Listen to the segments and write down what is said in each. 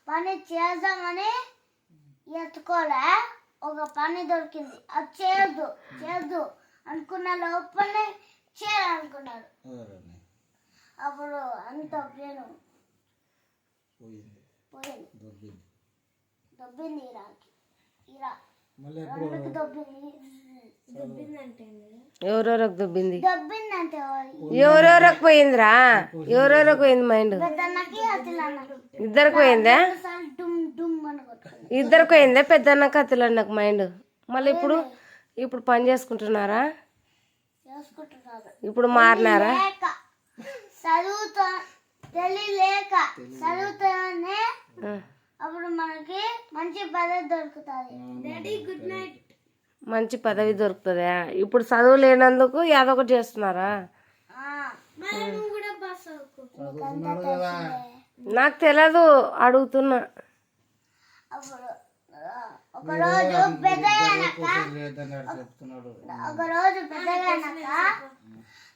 పని చేద్దామని ఎత్తుకోలే, ఒక పని దొరికింది, అది చేయొద్దు అనుకున్న లోపలే చేయాలనుకున్నారు. అప్పుడు అంత ప్రేమ పోయింది, దొబ్బింది ఎవరెవరకు దుబ్బింది? ఎవరెవరకు పోయిందిరా? ఎవరెవరకు పోయింది మైండ్? ఇద్దరికి పోయిందా? ఇద్దరికి పోయిందా? పెద్దన్న కత్తులన్నకు మైండ్. మళ్ళీ ఇప్పుడు పని చేసుకుంటున్నారా? ఇప్పుడు మారినారా? చదువుతానే అప్పుడు మనకి మంచి పదవి దొరుకుతుంది. మంచి పదవి దొరుకుతుందా? ఇప్పుడు చదువు లేనందుకు యాదొకటి చేస్తున్నారా? నాకు తెలియదు, అడుగుతున్నా. ఒకరోజు పెద్దగా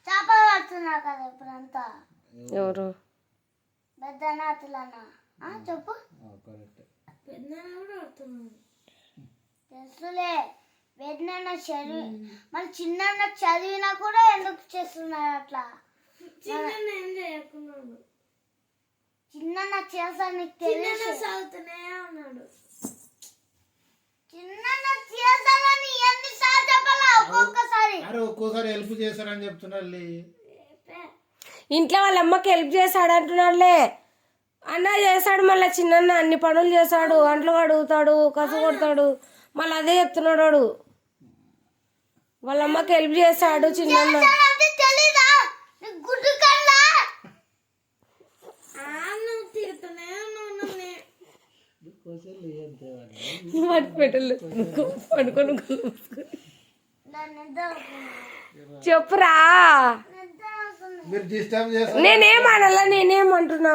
చేపలు పడుతున్నారు కదా ఇప్పుడంతా. ఎవరు? పెద్దనాతులన్నా చెప్పు. తెలుసులే, పెద్దన్న చదివి మళ్ళీ చిన్న చదివినా కూడా ఎందుకు చేస్తున్నారు అట్లా? చిన్న చేస్తా నీకు తెలుసు, చదువుతూనే ఉన్నాడు. చిన్న చేస్తానని ఎన్నిసార్లు చెప్పాలా? ఒక్కోసారి హెల్ప్ చేశారని చెప్తున్నారు. ఇంట్లో వాళ్ళ అమ్మకి హెల్ప్ చేశాడు అంటున్నాడులే. అన్న చేశాడు, మళ్ళీ చిన్న అన్ని పనులు చేశాడు, అంట్లు కడుగుతాడు, కసు కొడతాడు, మళ్ళీ అదే చెప్తున్నాడు వాడు. వాళ్ళ అమ్మకి హెల్ప్ చేశాడు చిన్న. చెప్పురా, నేనేమనాలా? నేనేమంటున్నా?